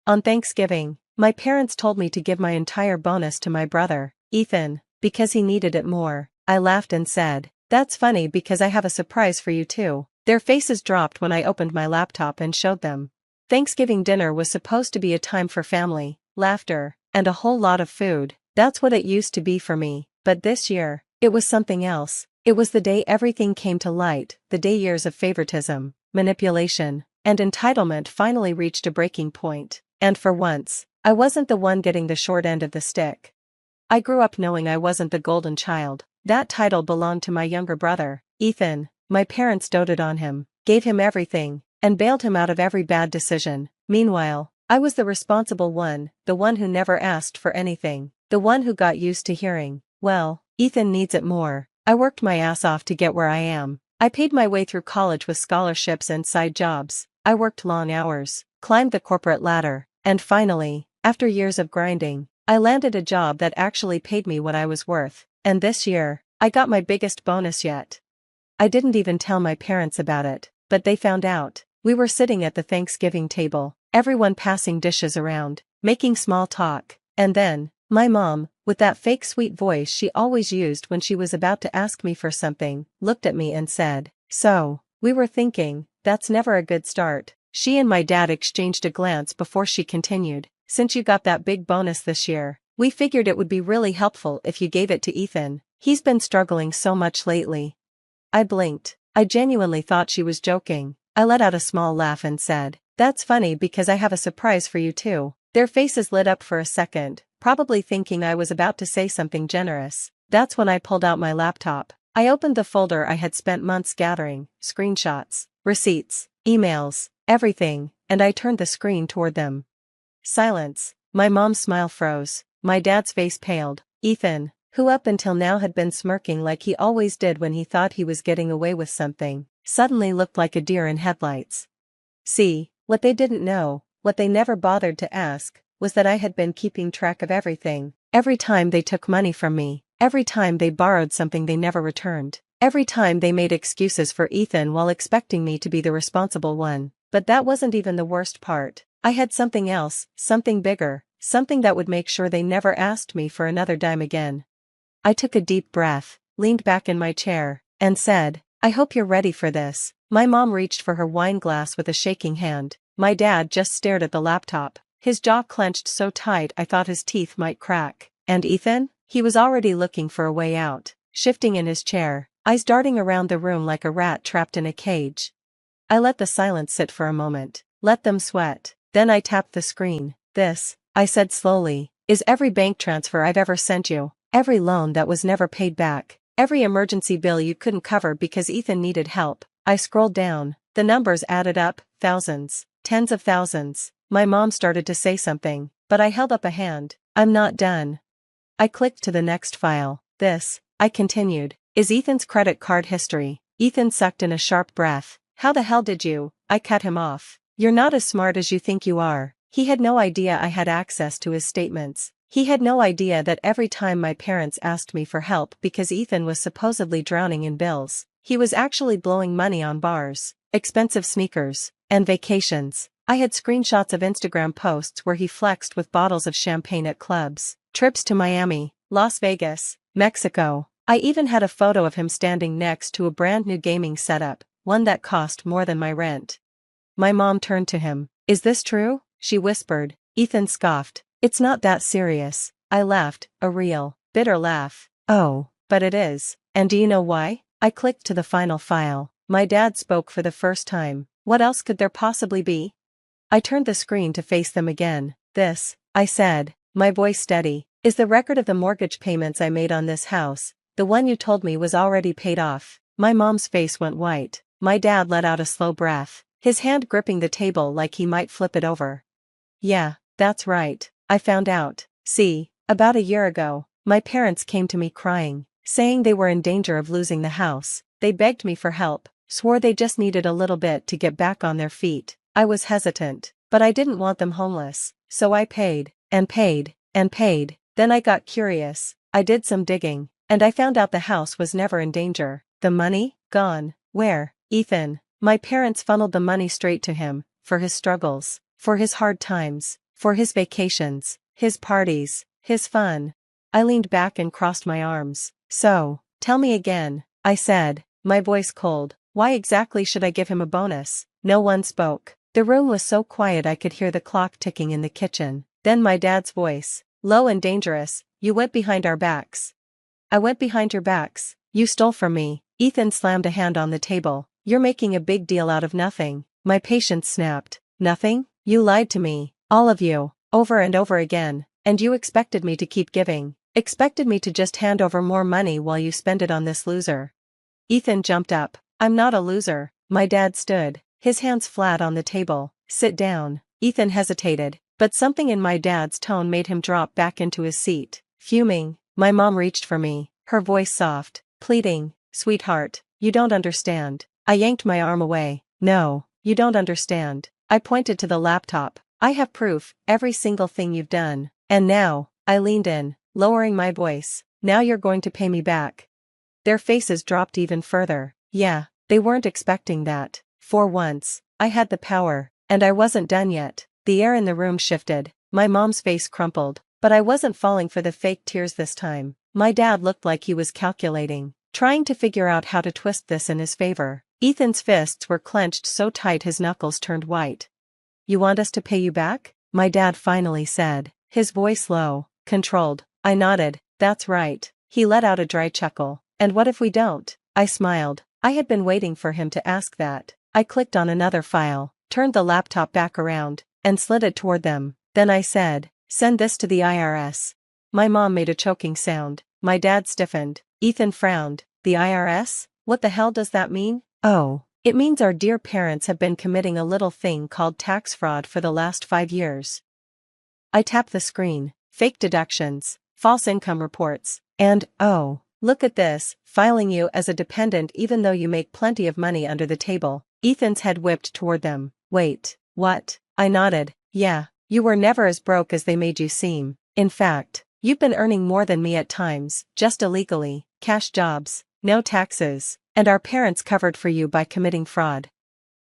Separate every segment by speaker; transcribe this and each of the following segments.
Speaker 1: On Thanksgiving, my parents told me to give my entire bonus to my brother, Ethan, because he needed it more. I laughed and said, "That's funny because I have a surprise for you too." Their faces dropped when I opened my laptop and showed them. Thanksgiving dinner was supposed to be a time for family, laughter, and a whole lot of food. That's what it used to be for me, but this year, it was something else. It was the day everything came to light, the day years of favoritism, manipulation, and entitlement finally reached a breaking point. And for once, I wasn't the one getting the short end of the stick. I grew up knowing I wasn't the golden child. That title belonged to my younger brother, Ethan. My parents doted on him, gave him everything, and bailed him out of every bad decision. Meanwhile, I was the responsible one, the one who never asked for anything, the one who got used to hearing, "Well, Ethan needs it more." I worked my ass off to get where I am. I paid my way through college with scholarships and side jobs. I worked long hours, climbed the corporate ladder, and finally, after years of grinding, I landed a job that actually paid me what I was worth. And this year, I got my biggest bonus yet. I didn't even tell my parents about it, but they found out. We were sitting at the Thanksgiving table, everyone passing dishes around, making small talk, and then, my mom, with that fake sweet voice she always used when she was about to ask me for something, looked at me and said, "So, we were thinking, that's never a good start." She and my dad exchanged a glance before she continued, "Since you got that big bonus this year, we figured it would be really helpful if you gave it to Ethan. He's been struggling so much lately." I blinked. I genuinely thought she was joking. I let out a small laugh and said, "That's funny because I have a surprise for you too." Their faces lit up for a second, probably thinking I was about to say something generous. That's when I pulled out my laptop. I opened the folder I had spent months gathering, screenshots, receipts, emails, everything, and I turned the screen toward them. Silence. My mom's smile froze. My dad's face paled. Ethan, who up until now had been smirking like he always did when he thought he was getting away with something, suddenly looked like a deer in headlights. See, what they didn't know, what they never bothered to ask, was that I had been keeping track of everything. Every time they took money from me, every time they borrowed something they never returned, every time they made excuses for Ethan while expecting me to be the responsible one. But that wasn't even the worst part. I had something else, something bigger, something that would make sure they never asked me for another dime again. I took a deep breath, leaned back in my chair, and said, "I hope you're ready for this." My mom reached for her wine glass with a shaking hand. My dad just stared at the laptop, his jaw clenched so tight I thought his teeth might crack. And Ethan? He was already looking for a way out, shifting in his chair, eyes darting around the room like a rat trapped in a cage. I let the silence sit for a moment, let them sweat, then I tapped the screen. "This," I said slowly, "is every bank transfer I've ever sent you. Every loan that was never paid back, every emergency bill you couldn't cover because Ethan needed help." I scrolled down, the numbers added up, thousands, tens of thousands. My mom started to say something, but I held up a hand. "I'm not done." I clicked to the next file. "This," I continued, "is Ethan's credit card history." Ethan sucked in a sharp breath. "How the hell did you?" I cut him off. "You're not as smart as you think you are." He had no idea I had access to his statements. He had no idea that every time my parents asked me for help because Ethan was supposedly drowning in bills, he was actually blowing money on bars, expensive sneakers, and vacations. I had screenshots of Instagram posts where he flexed with bottles of champagne at clubs, trips to Miami, Las Vegas, Mexico. I even had a photo of him standing next to a brand new gaming setup, one that cost more than my rent. My mom turned to him. "Is this true?" she whispered. Ethan scoffed. "It's not that serious." I laughed, a real, bitter laugh. "Oh, but it is. And do you know why?" I clicked to the final file. My dad spoke for the first time. "What else could there possibly be?" I turned the screen to face them again. "This," I said, my voice steady, "is the record of the mortgage payments I made on this house, the one you told me was already paid off." My mom's face went white. My dad let out a slow breath, his hand gripping the table like he might flip it over. "Yeah, that's right. I found out. See, about a year ago, my parents came to me crying, saying they were in danger of losing the house. They begged me for help, swore they just needed a little bit to get back on their feet." I was hesitant, but I didn't want them homeless, so I paid, and paid, and paid. Then I got curious. I did some digging, and I found out the house was never in danger. The money? Gone. Where? Ethan. My parents funneled the money straight to him, for his struggles, for his hard times, For his vacations, his parties, his fun. I leaned back and crossed my arms. So, tell me again, I said, my voice cold. Why exactly should I give him a bonus? No one spoke. The room was so quiet I could hear the clock ticking in the kitchen. Then my dad's voice, low and dangerous, you went behind our backs. I went behind your backs. You stole from me. Ethan slammed a hand on the table. You're making a big deal out of nothing. My patience snapped. Nothing? You lied to me. All of you. Over and over again. And you expected me to keep giving. Expected me to just hand over more money while you spend it on this loser. Ethan jumped up. I'm not a loser. My dad stood, his hands flat on the table. Sit down. Ethan hesitated, but something in my dad's tone made him drop back into his seat. Fuming, my mom reached for me, her voice soft, pleading, sweetheart, you don't understand. I yanked my arm away. No, you don't understand. I pointed to the laptop. I have proof, every single thing you've done. And now, I leaned in, lowering my voice. Now you're going to pay me back. Their faces dropped even further. Yeah, they weren't expecting that. For once, I had the power, and I wasn't done yet. The air in the room shifted. My mom's face crumpled, but I wasn't falling for the fake tears this time. My dad looked like he was calculating, trying to figure out how to twist this in his favor. Ethan's fists were clenched so tight his knuckles turned white. You want us to pay you back? My dad finally said, his voice low, controlled. I nodded. That's right. He let out a dry chuckle. And what if we don't? I smiled. I had been waiting for him to ask that. I clicked on another file, turned the laptop back around, and slid it toward them. Then I said, send this to the IRS. My mom made a choking sound. My dad stiffened. Ethan frowned. The IRS? What the hell does that mean? Oh, it means our dear parents have been committing a little thing called tax fraud for the last 5 years. I tapped the screen. Fake deductions, false income reports, and, oh, look at this, filing you as a dependent even though you make plenty of money under the table. Ethan's head whipped toward them. Wait, what? I nodded. Yeah, you were never as broke as they made you seem. In fact, you've been earning more than me at times, just illegally, cash jobs, no taxes, and our parents covered for you by committing fraud.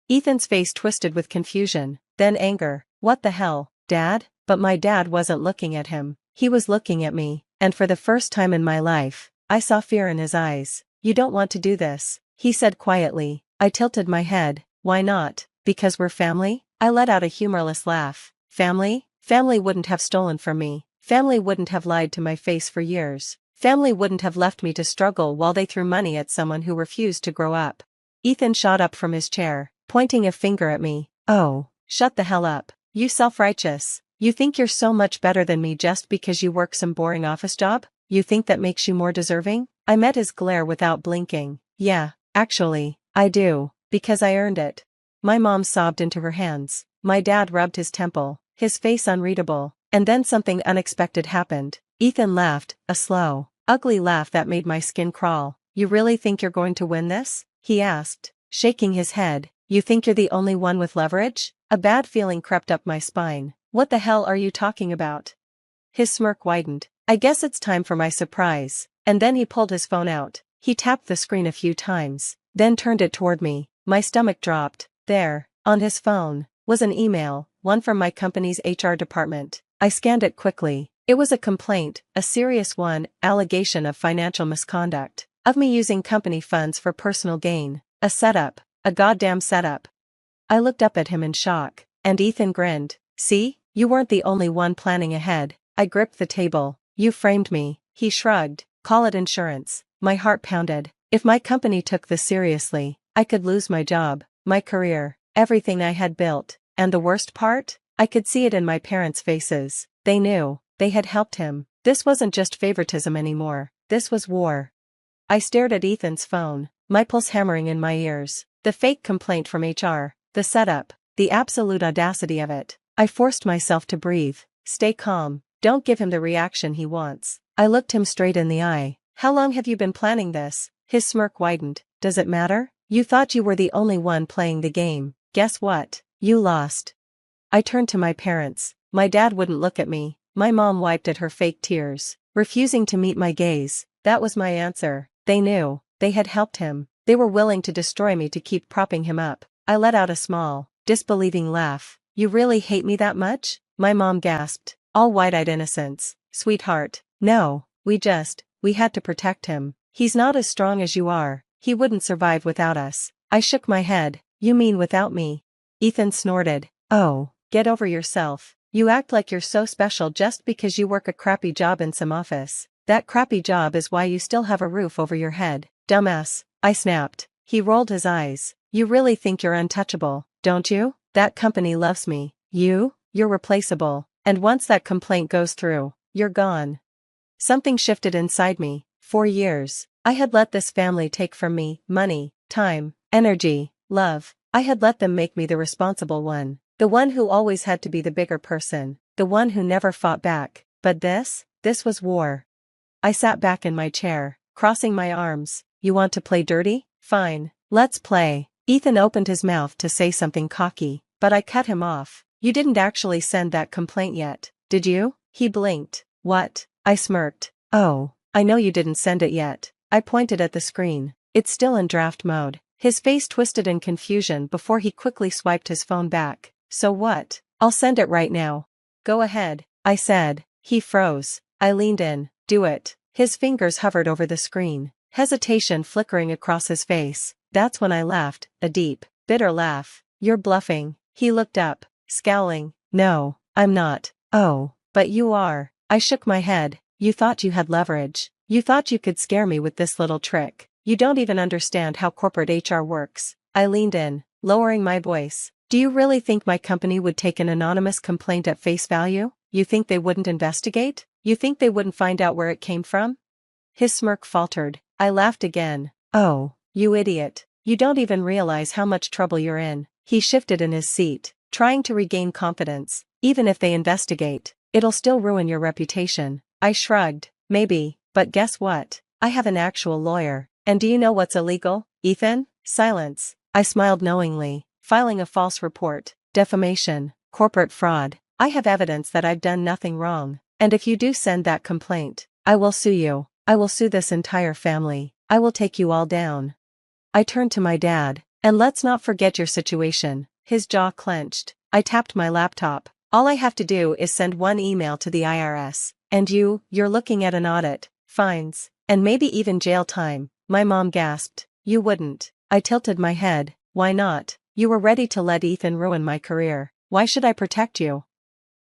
Speaker 1: Ethan's face twisted with confusion, then anger. What the hell, Dad? But my dad wasn't looking at him. He was looking at me, and for the first time in my life, I saw fear in his eyes. You don't want to do this, he said quietly. I tilted my head. Why not? Because we're family? I let out a humorless laugh. Family? Family wouldn't have stolen from me. Family wouldn't have lied to my face for years. Family wouldn't have left me to struggle while they threw money at someone who refused to grow up. Ethan shot up from his chair, pointing a finger at me. Oh, shut the hell up. You self-righteous. You think you're so much better than me just because you work some boring office job? You think that makes you more deserving? I met his glare without blinking. Yeah, actually, I do, because I earned it. My mom sobbed into her hands. My dad rubbed his temple, his face unreadable, and then something unexpected happened. Ethan laughed, a slow, ugly laugh that made my skin crawl. You really think you're going to win this? He asked, shaking his head. You think you're the only one with leverage? A bad feeling crept up my spine. What the hell are you talking about? His smirk widened. I guess it's time for my surprise. And then he pulled his phone out. He tapped the screen a few times, then turned it toward me. My stomach dropped. There, on his phone, was an email, one from my company's HR department. I scanned it quickly. It was a complaint, a serious one, allegation of financial misconduct, of me using company funds for personal gain. A setup, a goddamn setup. I looked up at him in shock, and Ethan grinned. See? You weren't the only one planning ahead. I gripped the table. You framed me. He shrugged. Call it insurance. My heart pounded. If my company took this seriously, I could lose my job, my career, everything I had built. And the worst part? I could see it in my parents' faces. They knew. They had helped him. This wasn't just favoritism anymore. This was war. I stared at Ethan's phone, my pulse hammering in my ears. The fake complaint from HR, the setup, the absolute audacity of it. I forced myself to breathe. Stay calm. Don't give him the reaction he wants. I looked him straight in the eye. How long have you been planning this? His smirk widened. Does it matter? You thought you were the only one playing the game. Guess what? You lost. I turned to my parents. My dad wouldn't look at me. My mom wiped at her fake tears, refusing to meet my gaze. That was my answer. They knew. They had helped him. They were willing to destroy me to keep propping him up. I let out a small, disbelieving laugh. You really hate me that much? My mom gasped, all wide-eyed innocence. Sweetheart, no, we had to protect him. He's not as strong as you are, he wouldn't survive without us. I shook my head. You mean without me? Ethan snorted. Oh, get over yourself. You act like you're so special just because you work a crappy job in some office. That crappy job is why you still have a roof over your head. Dumbass, I snapped. He rolled his eyes. You really think you're untouchable, don't you? That company loves me. You're replaceable. And once that complaint goes through, you're gone. Something shifted inside me. For years, I had let this family take from me money, time, energy, love. I had let them make me the responsible one. The one who always had to be the bigger person. The one who never fought back. But this was war. I sat back in my chair, crossing my arms. You want to play dirty? Fine, let's play. Ethan opened his mouth to say something cocky, but I cut him off. You didn't actually send that complaint yet, did you? He blinked. What? I smirked. Oh, I know you didn't send it yet. I pointed at the screen. It's still in draft mode. His face twisted in confusion before he quickly swiped his phone back. So what? I'll send it right now. Go ahead, I said. He froze. I leaned in. Do it. His fingers hovered over the screen, hesitation flickering across his face. That's when I laughed, a deep, bitter laugh. You're bluffing. He looked up, scowling. No, I'm not. Oh, but you are. I shook my head. You thought you had leverage. You thought you could scare me with this little trick. You don't even understand how corporate HR works. I leaned in, lowering my voice. Do you really think my company would take an anonymous complaint at face value? You think they wouldn't investigate? You think they wouldn't find out where it came from? His smirk faltered. I laughed again. Oh, you idiot. You don't even realize how much trouble you're in. He shifted in his seat, trying to regain confidence. Even if they investigate, it'll still ruin your reputation. I shrugged. Maybe, but guess what? I have an actual lawyer. And do you know what's illegal, Ethan? Silence. I smiled knowingly. Filing a false report, defamation, corporate fraud. I have evidence that I've done nothing wrong. And if you do send that complaint, I will sue you. I will sue this entire family. I will take you all down. I turned to my dad. And let's not forget your situation. His jaw clenched. I tapped my laptop. All I have to do is send one email to the IRS. And you're looking at an audit, fines, and maybe even jail time. My mom gasped. You wouldn't. I tilted my head. Why not? You were ready to let Ethan ruin my career. Why should I protect you?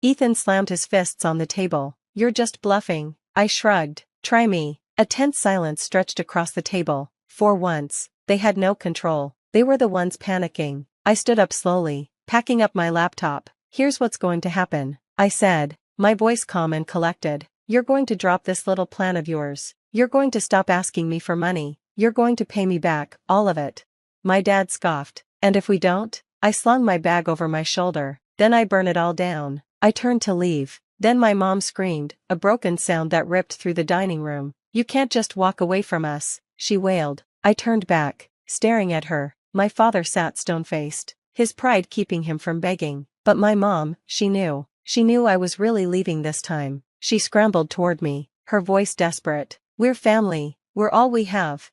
Speaker 1: Ethan slammed his fists on the table. You're just bluffing. I shrugged. Try me. A tense silence stretched across the table. For once, they had no control. They were the ones panicking. I stood up slowly, packing up my laptop. Here's what's going to happen, I said, my voice calm and collected. You're going to drop this little plan of yours. You're going to stop asking me for money. You're going to pay me back, all of it. My dad scoffed. And if we don't? I slung my bag over my shoulder. Then I burn it all down. I turned to leave. Then my mom screamed, a broken sound that ripped through the dining room. You can't just walk away from us, she wailed. I turned back, staring at her. My father sat stone-faced, his pride keeping him from begging. But my mom, she knew. She knew I was really leaving this time. She scrambled toward me, her voice desperate. We're family. We're all we have.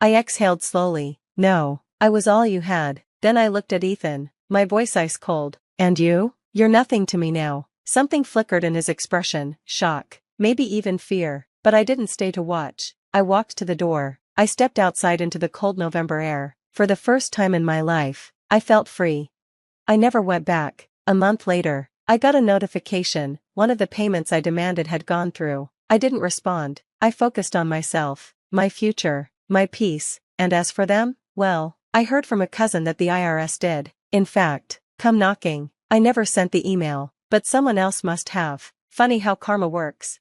Speaker 1: I exhaled slowly. No, I was all you had. Then I looked at Ethan, my voice ice cold. And you? You're nothing to me now. Something flickered in his expression, shock, maybe even fear. But I didn't stay to watch. I walked to the door. I stepped outside into the cold November air. For the first time in my life, I felt free. I never went back. A month later, I got a notification. One of the payments I demanded had gone through. I didn't respond. I focused on myself, my future, my peace. And as for them, well, I heard from a cousin that the IRS did, in fact, come knocking. I never sent the email, but someone else must have. Funny how karma works.